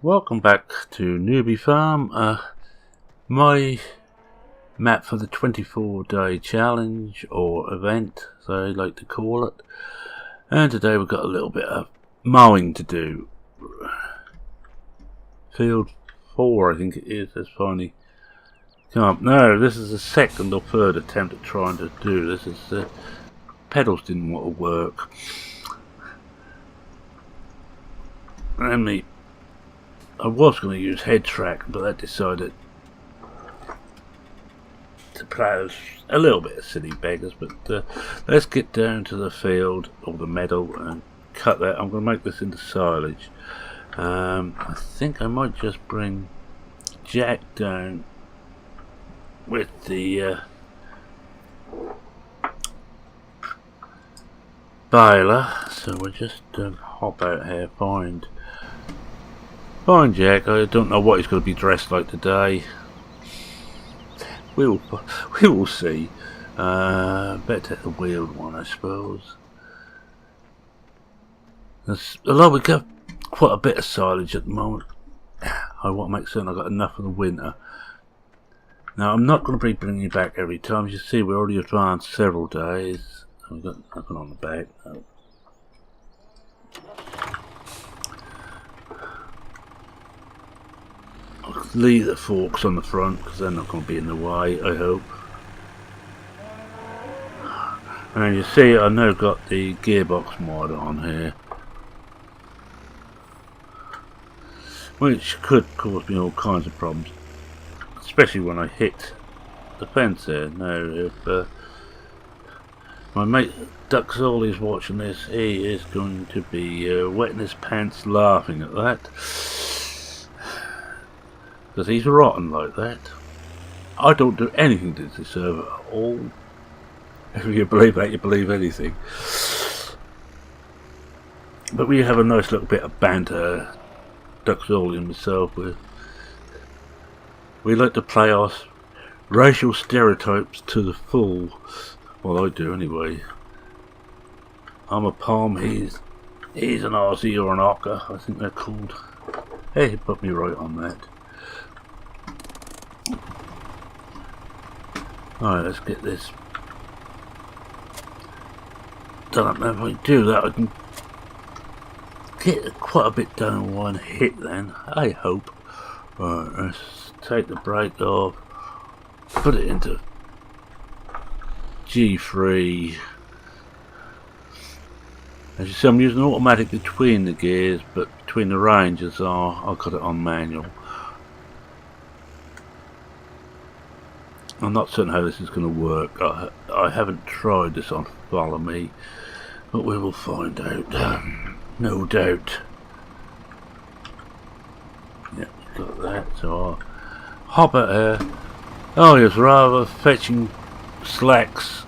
Welcome back to Newbie Farm. My map for the 24-day challenge or event, as I like to call it. And today we've got a little bit of mowing to do. Field 4, I think it is, has finally come up. No, this is the second or third attempt at trying to do this. The pedals didn't want to work. And I was going to use head track, but I decided to play a little bit of silly beggars. But let's get down to the field or the meadow and cut that. I'm going to make this into silage. I think I might just bring Jack down with the baler. So we'll just hop out here, find Jack. I don't know what he's going to be dressed like today. We will see. Better take the wheeled one, I suppose. Although we got quite a bit of silage at the moment, I want to make certain I've got enough for the winter. Now, I'm not going to be bringing you back every time. As you see, we're already advanced several days. I've got nothing on the back. No. I'll leave the forks on the front because they're not going to be in the way, I hope. And you see, I now got the gearbox mod on here, which could cause me all kinds of problems, especially when I hit the fence there. Now, if my mate Duxall is watching this, he is going to be wetting his pants laughing at that. Because he's rotten like that. I don't do anything to deserve it at all. If you believe that, you believe anything. But we have a nice little bit of banter, Duxall and myself. We like to play off racial stereotypes to the full. Well, I do anyway. I'm a Palm, he's an Aussie or an Ocker, I think they're called. Hey, he put me right on that. Alright, let's get this done. Now if I do that, I can get quite a bit done in one hit then, I hope. Alright, let's take the brake off, put it into G3. As you see, I'm using automatic between the gears, but between the ranges I've got it on manual. I'm not certain how this is going to work. I haven't tried this on Follow Me, but we will find out, no doubt. Yeah, got that, so I'll hop out here. Oh, he was rather fetching slacks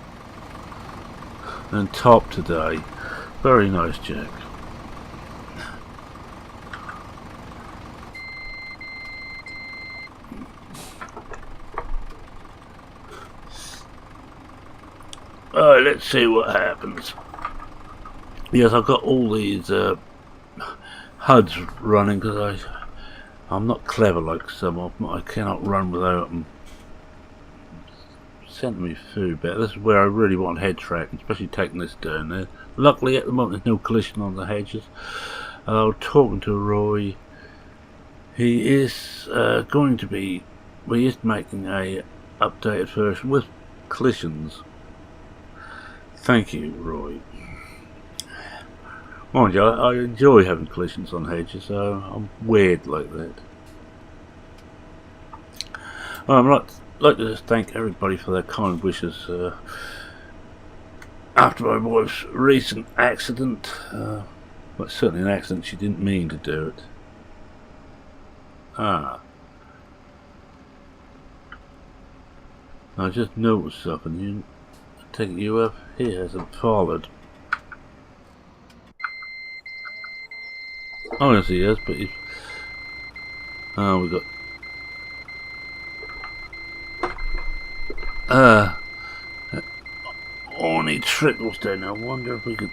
and top today. Very nice, Jack. Alright, let's see what happens. Yes, I've got all these HUDs running because I'm not clever like some of them. I cannot run without them. Sent me food better. This is where I really want head track, especially taking this down there. Luckily at the moment there's no collision on the hedges. I was talking to Roy. He is going to be, he is making a updated version with collisions. Thank you, Roy. Mind you, I enjoy having collisions on hedges, so I'm weird like that. Well, I'd like to just thank everybody for their kind wishes after my wife's recent accident. Well, it's certainly an accident, she didn't mean to do it. I just noticed something. I take it you have. He hasn't followed. Oh yes he has, but he's... Oh, we got... only trickles down. I wonder if we could...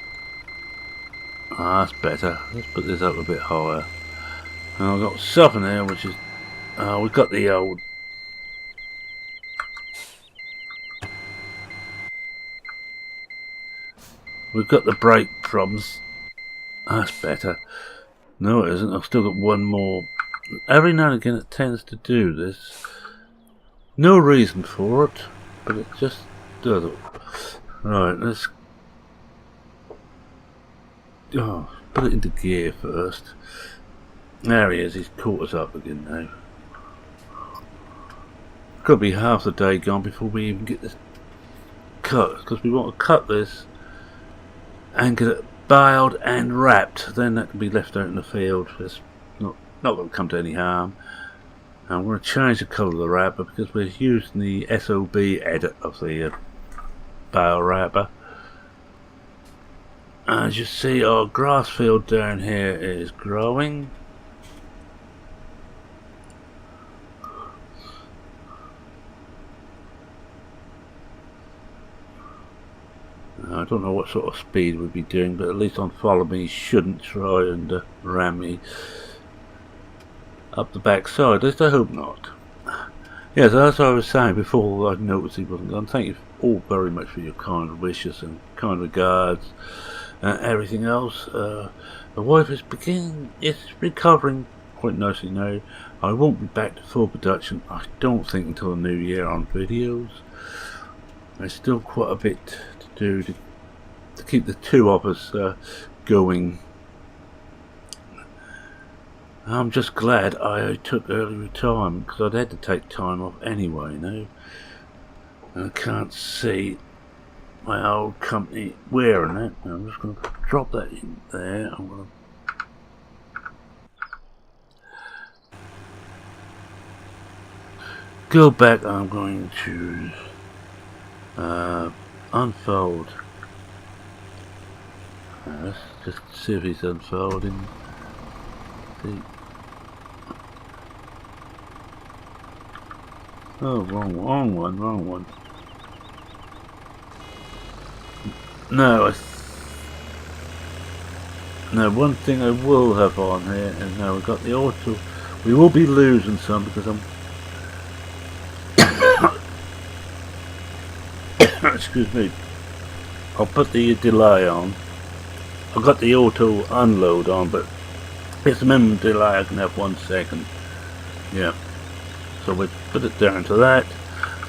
Ah, that's better. Let's put this up a bit higher. And I've got something here which is we've got the old brake problems. That's better. No, it isn't. I've still got one more. Every now and again it tends to do this. No reason for it, but it just does it. Right, let's put it into gear first. There he is, he's caught us up again now. Could be half the day gone before we even get this cut, because we want to cut this and get it baled and wrapped. Then that can be left out in the field. It's not going to come to any harm. And I'm going to change the colour of the wrapper because we're using the SOB edit of the bale wrapper. As you see, our grass field down here is growing. I don't know what sort of speed we'd be doing, but at least on Follow Me shouldn't try and ram me up the back side. At least I hope not. Yes, as I was saying before I noticed he wasn't gone, thank you all very much for your kind wishes and kind regards and everything else. The wife is recovering quite nicely now. I won't be back to full production, I don't think, until the new year on videos. There's still quite a bit to do to keep the two of us going. I'm just glad I took early retirement, because I'd had to take time off anyway now. And I can't see my old company wearing it. I'm just going to drop that in there. I'm going to go back. I'm going to unfold. Let's just see if he's unfolding. See. Oh, wrong one. No, one thing I will have on here, and now we've got the auto. We will be losing some because I'm excuse me. I'll put the delay on. I've got the auto unload on, but it's a minimum delay. I can have 1 second. Yeah. So we put it down to that.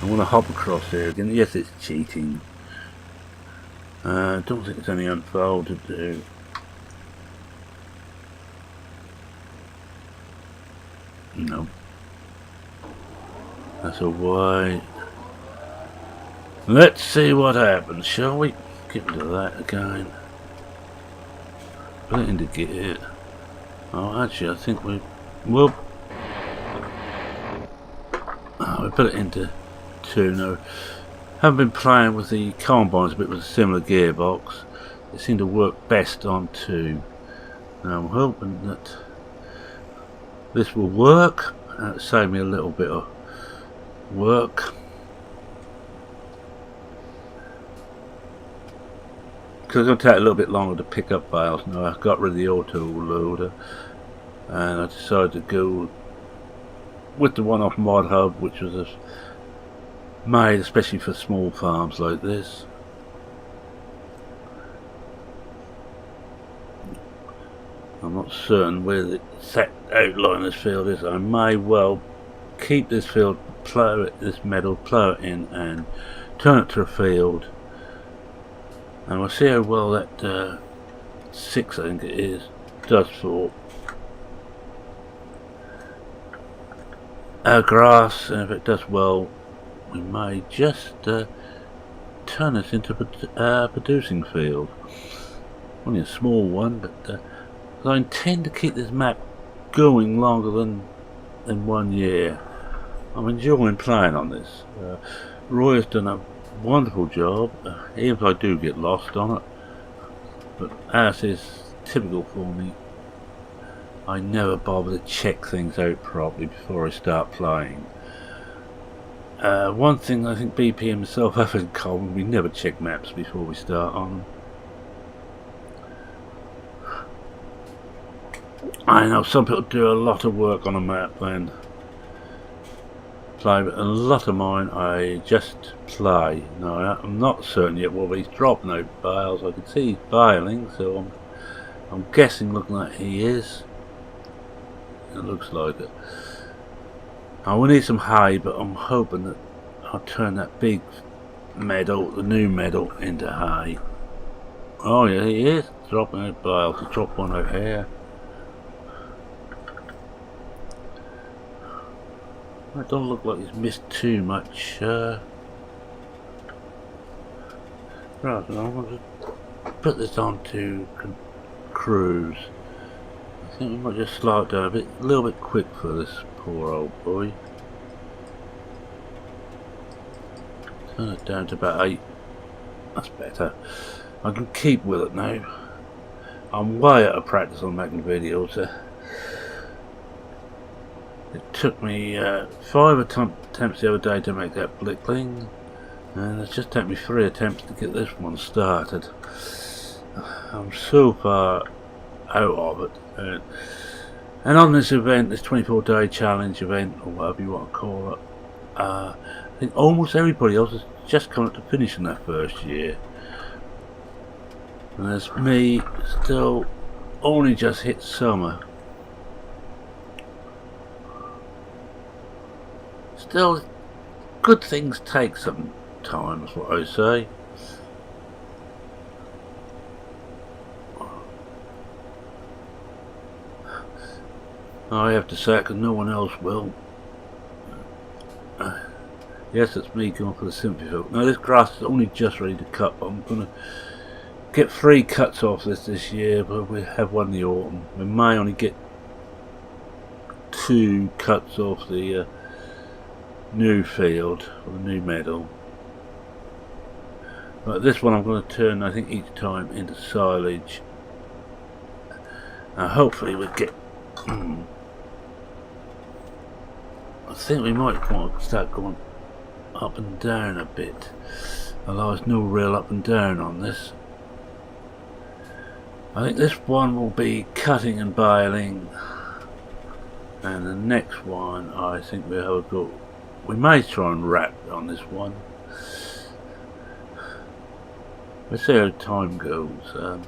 I'm going to hop across there again. Yes, it's cheating. I don't think it's any unfold to do. No. That's alright. Let's see what happens, shall we? Get rid of that again. Put it into gear. Oh, actually, I think we will. We put it into 2 now. Haven't been playing with the combines a bit with a similar gearbox. It seemed to work best on 2. Now I'm hoping that this will work. That'll save me a little bit of work. Because it's going to take a little bit longer to pick up bales. Now I got rid of the auto loader and I decided to go with the one off Mod Hub, which was made especially for small farms like this. I'm not certain where the exact outline of this field is. I may well keep this field, plough it, this meadow, plough it in and turn it to a field. And we'll see how well that 6, I think it is, does for our grass. And if it does well, we may just turn this into a producing field. Only a small one, but I intend to keep this map going longer than 1 year. I'm enjoying playing on this. Roy has done a wonderful job, even if I do get lost on it, but as is typical for me, I never bother to check things out properly before I start playing. One thing I think BP and myself have in common, we never check maps before we start on them. I know some people do a lot of work on a map then play, but a lot of mine I just play. No, I'm not certain yet whether he's dropping no bales. I can see he's baling, so I'm guessing looking like he is. It looks like it. I will need some hay, but I'm hoping that I'll turn that big meadow, the new meadow, into hay. Oh yeah, he is dropping out bales. He dropped one out here. It don't look like he's missed too much. Right, I'm going to put this on to cruise. I think we might just slow it down a little bit quick for this poor old boy. Turn it down to about 8. That's better. I can keep with it now. I'm way out of practice on making videos. It took me 5 attempts the other day to make that blickling, and it's just taken me 3 attempts to get this one started. I'm so far out of it. And on this event, this 24-day challenge event, or whatever you want to call it, I think almost everybody else has just come up to finishing that first year. And there's me, still only just hit summer. Still, good things take some time, is what I say. I have to say it because no one else will. Yes, it's me going for the sympathy hook. Now this grass is only just ready to cut, but I'm going to get 3 cuts off this year, but we have one in the autumn. We may only get 2 cuts off the new field, or the new meadow. But this one I'm going to turn, I think, each time into silage. Hopefully we'll get... I think we might want to start going up and down a bit. Although there's no real up and down on this. I think this one will be cutting and baling. And the next one I think we'll have a go. We may try and wrap on this one. Let's see how time goes.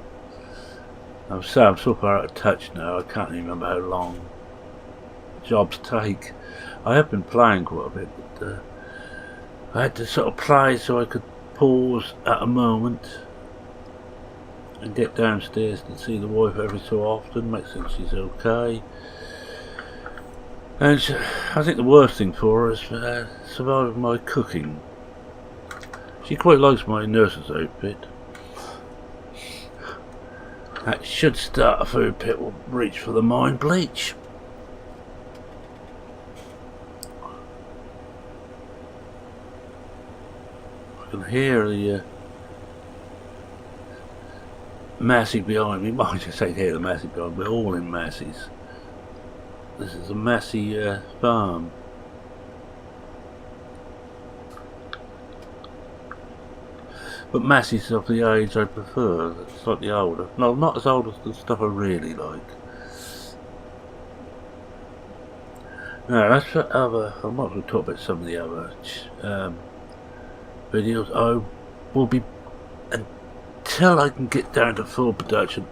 I'm so far out of touch now, I can't even remember how long jobs take. I have been playing quite a bit, but I had to sort of play so I could pause at a moment and get downstairs to see the wife every so often, make sure she's okay. And I think the worst thing for her is surviving my cooking. She quite likes my nurse's outfit. That should start a food pit. Will reach for the mine bleach. I can hear the Massey behind me. Well, I just say hear the Massey behind me. We're all in Massey's. This is a Massey farm. But Massey's of the age I prefer. It's slightly older. No, not as old as the stuff I really like. Now, that's for other... I might as well talk about some of the other videos. I will be... Until I can get down to full production,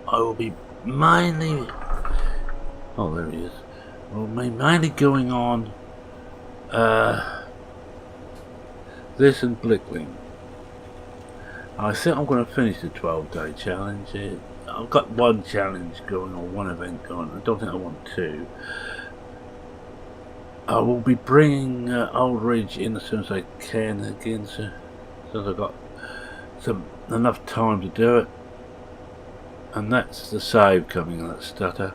I will be mainly... Oh, there he is. Well, mainly going on this and blickling. I think I'm going to finish the 12-day challenge. I've got one challenge going, or one event going. I don't think I want 2. I will be bringing Old Ridge in as soon as I can again, so as I've got enough time to do it. And that's the save coming in that stutter.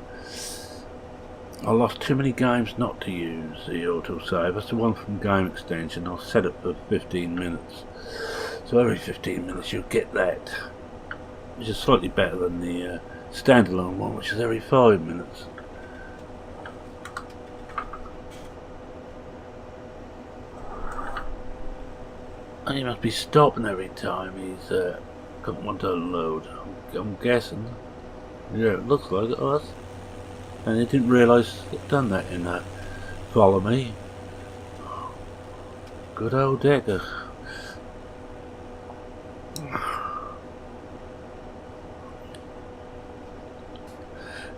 I lost too many games not to use the autosave. That's the one from Game Extension. I'll set it for 15 minutes. So every 15 minutes you'll get that. Which is slightly better than the standalone one, which is every 5 minutes. And he must be stopping every time he's got one to unload. I'm guessing. Yeah, it looks like it was. And I didn't realise it done that in that. Follow me. Good old Decker.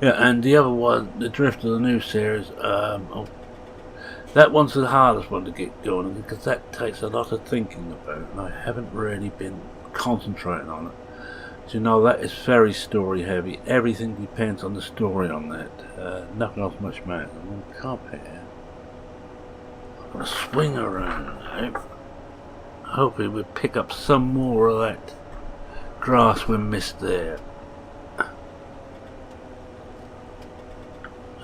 Yeah, and the other one, the Drift of the new series, that one's the hardest one to get going because that takes a lot of thinking about, and I haven't really been concentrating on it. So you know, that is very story heavy. Everything depends on the story on that. Nothing else much matters. I'm going to carpet here. I'm going to swing around now. Hopefully we'll pick up some more of that grass we missed there.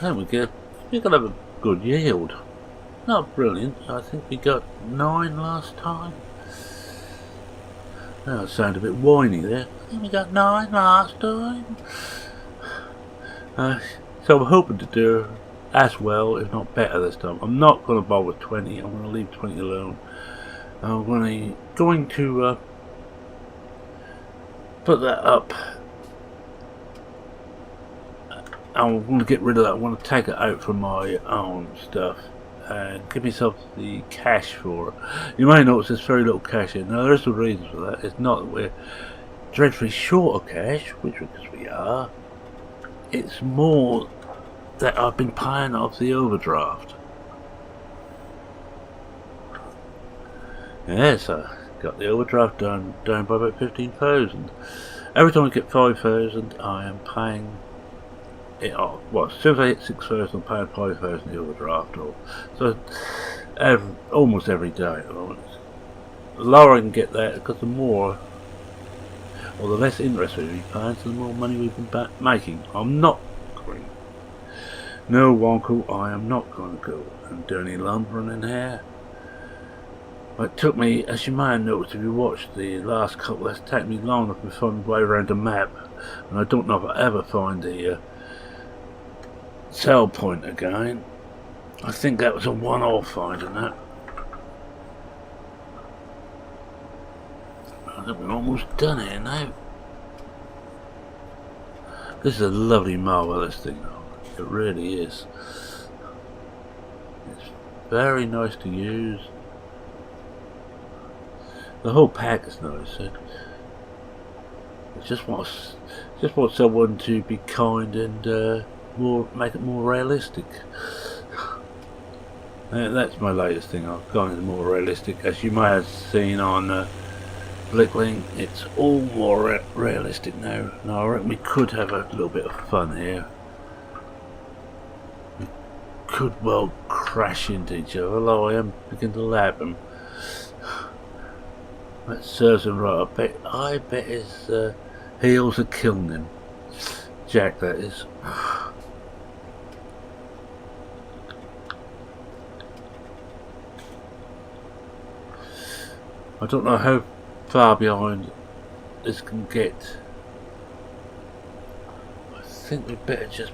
And we're going to have a good yield. Not brilliant. I think we got 9 last time. Now I sound a bit whiny there. I think we got 9 last time. So I'm hoping to do as well, if not better this time. I'm not going to bowl with 20. I'm going to leave 20 alone. I'm going to put that up. I'm going to get rid of that. I want to take it out from my own stuff and give myself the cash for it. You may notice there's very little cash in. Now there's a reason for that. It's not that we're dreadfully short of cash, which because we are. It's more that I've been paying off the overdraft. Yes, I got the overdraft down by about 15,000. Every time I get 5,000, I am paying it off. Well, as soon as I hit 6,000, I'm paying 5,000 the overdraft off. So almost every day at the moment. The lower I can get that, because the more, or the less interest we've been paying, so the more money we've been making. I'm not going. No, Wonko, I am not going to go and do any lumbering in here. It took me, as you may have noticed if you watched the last couple, it's taken me long enough to find my way around the map, and I don't know if I ever find the sell point again. I think that was a one-off finding that. I think we're almost done here now. This is a lovely marvellous thing though. It really is. It's very nice to use. The whole pack is nice. I just want someone to be kind and make it more realistic. That's my latest thing. I've gone into more realistic. As you may have seen on Blickling, it's all more realistic now. Now I reckon we could have a little bit of fun here. We could well crash into each other, although I am beginning to lap them. That serves him right. I bet his heels are killing him. Jack, that is. I don't know how far behind this can get. I think we better just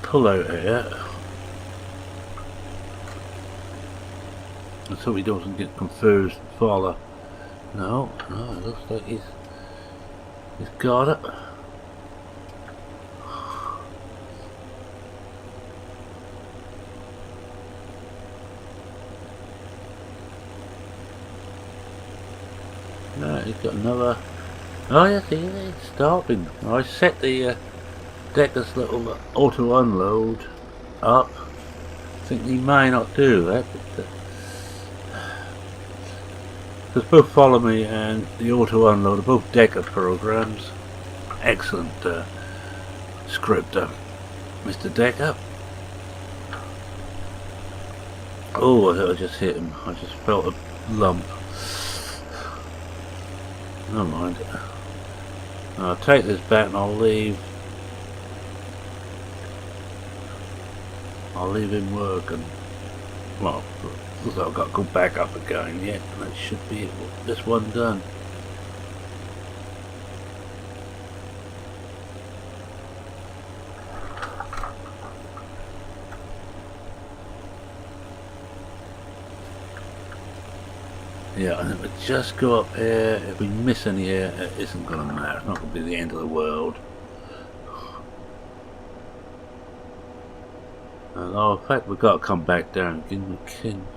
pull out here. So he doesn't get confused and follow. No, it looks like he's got it. No, he's got another. Oh yes, he's stopping. I set the Decker's little auto unload up. I think he may not do that, but because both Follow Me and the Auto Unload are both Decker programs. Excellent scripter, Mr. Decker. Oh, I thought I just hit him. I just felt a lump. Never mind. I'll take this back and I'll leave him working. Well, looks like I've got to go back up again yet, and that should be it. This one done. Yeah, I think we'll just go up here. If we miss any here, it isn't going to matter. It's not going to be the end of the world. And oh, in fact, we've got to come back down. Can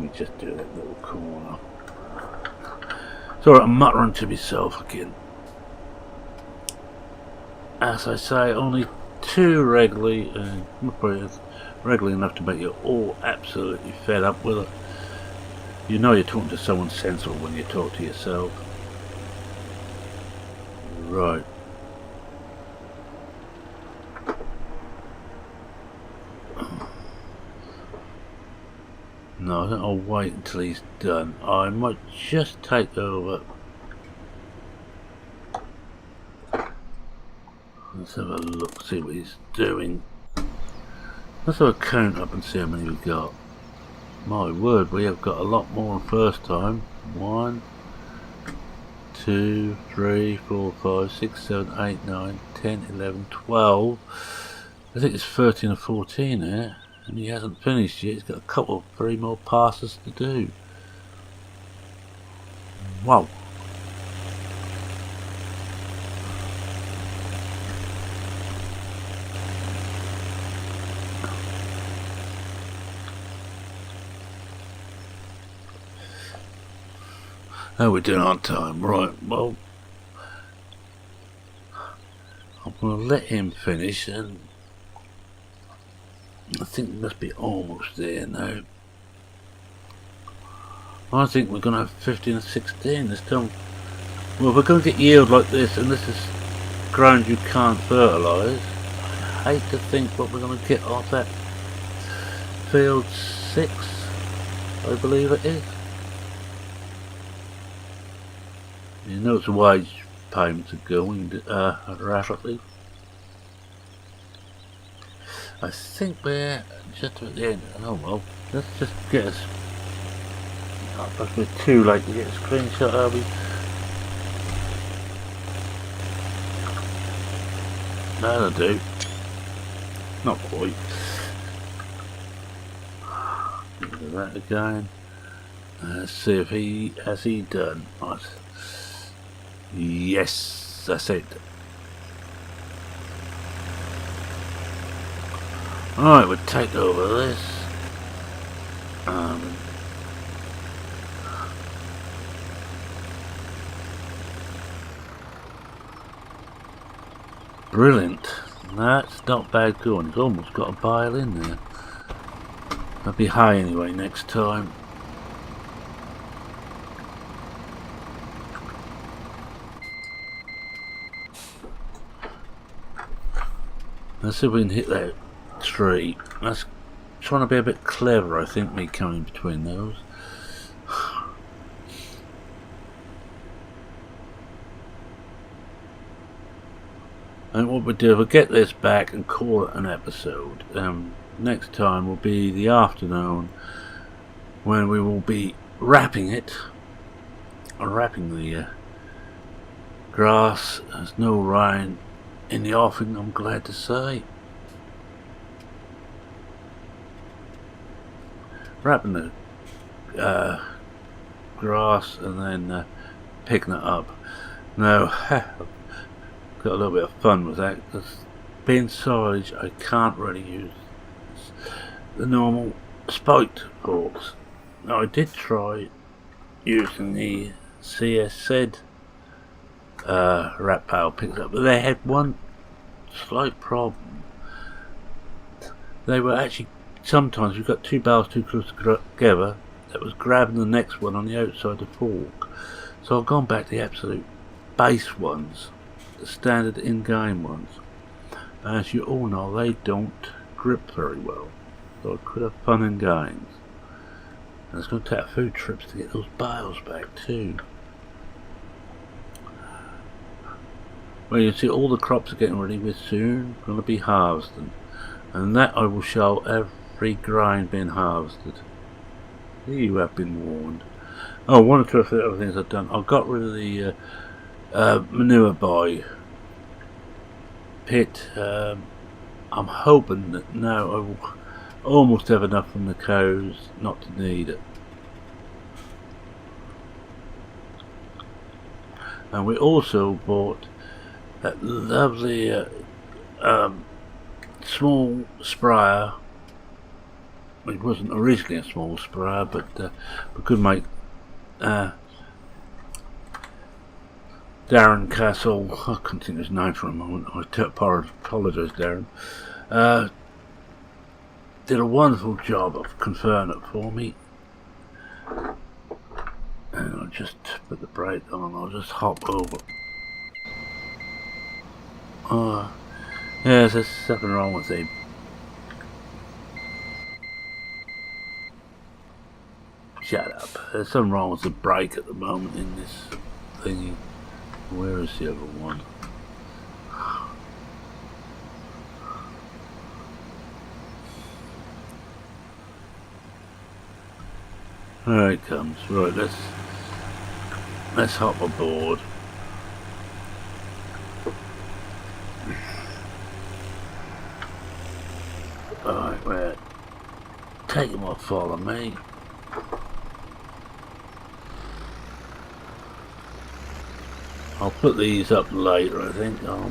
we just do that little corner? Sorry, I'm muttering to myself again. As I say, only too regularly, regularly enough to make you all absolutely fed up with it. You know you're talking to someone sensible when you talk to yourself. Right. No, I think I'll wait until he's done. I might just take over. Let's have a look, see what he's doing. Let's have a count up and see how many we've got. My word, we have got a lot more than first time. 1, 2, 3, 4, 5, 6, 7, 8, 9, 10, 11, 12. I think it's 13 or 14 here. And he hasn't finished yet. He's got a couple, 3 more passes to do. Wow. How are we doing on time? Right, well, I'm going to let him finish, and I think we must be almost there now. I think we're going to have 15 or 16 this time. Well, if we're going to get yield like this, and this is ground you can't fertilise, I hate to think what we're going to get off that field 6, I believe it is. You know it's wage payments are going rapidly. I think we're just at the end. Oh well, let's just get us. Oh, but we're too late to get a screenshot, are we? That'll do. Not quite. Look at that again. Let's see if he has done. Right. Yes, that's it. Alright, we'll take over this. Brilliant. That's not bad going. It's almost got a bale in there. I'll be high anyway next time. Let's see if we can hit that tree. That's trying to be a bit clever, I think, me coming between those. And what we'll do, we'll get this back and call it an episode. Next time will be the afternoon when we will be wrapping it. Wrapping the grass. There's no rain in the offing, I'm glad to say. Wrapping the grass and then picking it up. Now, got a little bit of fun with that because being silage, I can't really use the normal spiked forks. Now, I did try using the CSZ wrap pail picks up, but they had one slight problem. They were actually, sometimes you've got 2 barrels too close together, that was grabbing the next one on the outside of the fork. So I've gone back to the absolute base ones, the standard in-game ones. As you all know, they don't grip very well, so I could have fun in games. And it's going to take a few trips to get those bales back too. Well, you see all the crops are getting ready. We're soon going to be harvesting, and that I will show every grain being harvested. You have been warned. Oh, one or two other things I've done. I got rid of the manure by pit. I'm hoping that now I will almost have enough from the cows not to need it. And we also bought that lovely small sprayer. It wasn't originally a small sprayer, but we could make Darren Castle, I couldn't think of his name for a moment, I apologise Darren, did a wonderful job of conferring it for me. And I'll just put the brake on, I'll just hop over. Yeah, there's something wrong with him. Shut up. There's something wrong with the brake at the moment in this thingy. Where is the other one? There it comes. Right, let's hop aboard. Alright, right. Take him off, follow me. I'll put these up later, I think. I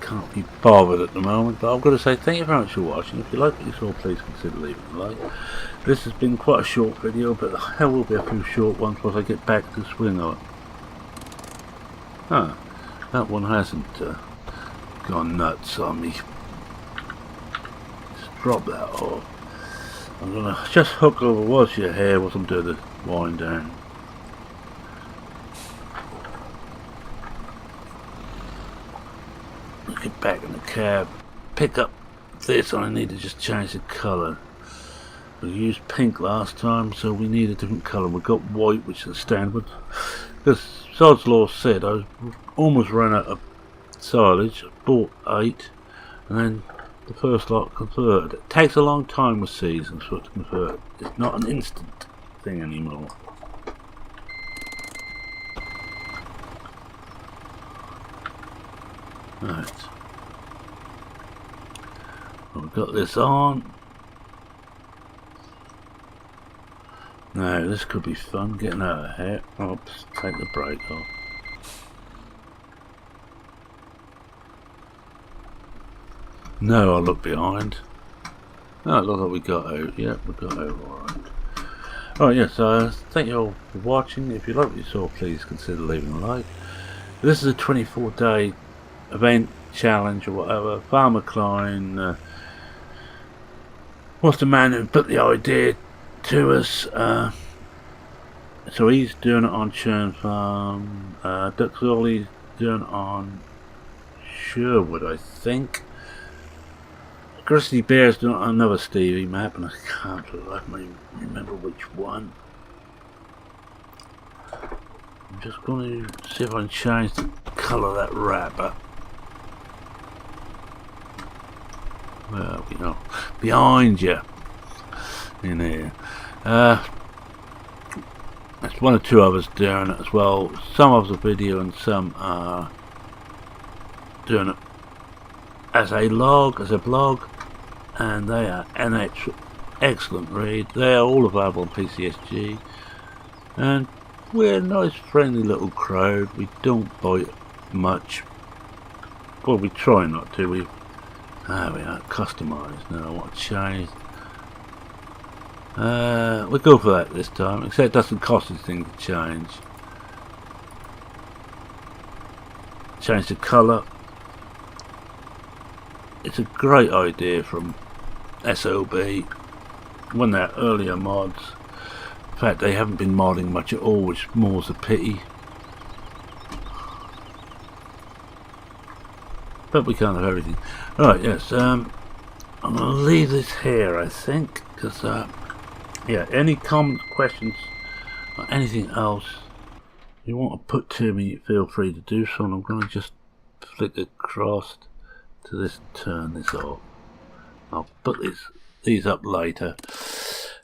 can't be bothered at the moment, but I've got to say thank you very much for watching. If you like what you saw, please consider leaving a like. This has been quite a short video, but there will be a few short ones once I get back to the swing of it. That one hasn't gone nuts on me. Just drop that off. I'm going to just hook over wash your hair while I'm doing the wind down. Get back in the cab, pick up this, and I need to just change the colour. We used pink last time, so we need a different colour. We got white, which is standard. Because Sod's Law said I almost ran out of silage. I bought 8, and then the first lot converted. It takes a long time with seasons for it to convert. It's not an instant thing anymore. Right. We've got this on. Now this could be fun, getting out of here. Oops, take the brake off. No, I'll look behind. Oh, it looks like we got out. Yep, we got out alright. Alright, yes, thank you all for watching. If you like what you saw, please consider leaving a like. This is a 24-day event, challenge or whatever. Farmer Klein was the man who put the idea to us. So he's doing it on Churn Farm. Duck Ollie's doing it on Sherwood, I think. Grizzly Bear's doing it on another Stevie map, and I can't remember which one. I'm just going to see if I can change the colour of that wrapper. Well, you know, behind you in here. There's one or two of us doing it as well. Some of us are video and some are doing it as a log, as a blog, and they are an excellent read. They are all available on PCSG, and we're a nice friendly little crowd. We don't bite much. Well, we try not to. We are customised now. I want to change. We'll go for that this time, except it doesn't cost anything to change. Change the colour. It's a great idea from SOB, one of their earlier mods. In fact, they haven't been modding much at all, which more's a pity. But we can't have everything. Right, yes, I'm going to leave this here, I think, because, yeah, any comments, questions, or anything else you want to put to me, feel free to do so, and I'm going to just flick across to this, turn this off. I'll put these up later.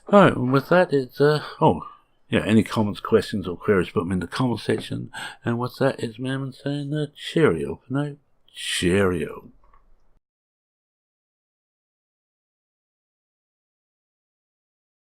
Alright, and with that, it's, oh, yeah, any comments, questions, or queries, put them in the comment section, and with that, it's Mammon saying, cheerio for now. Cheerio.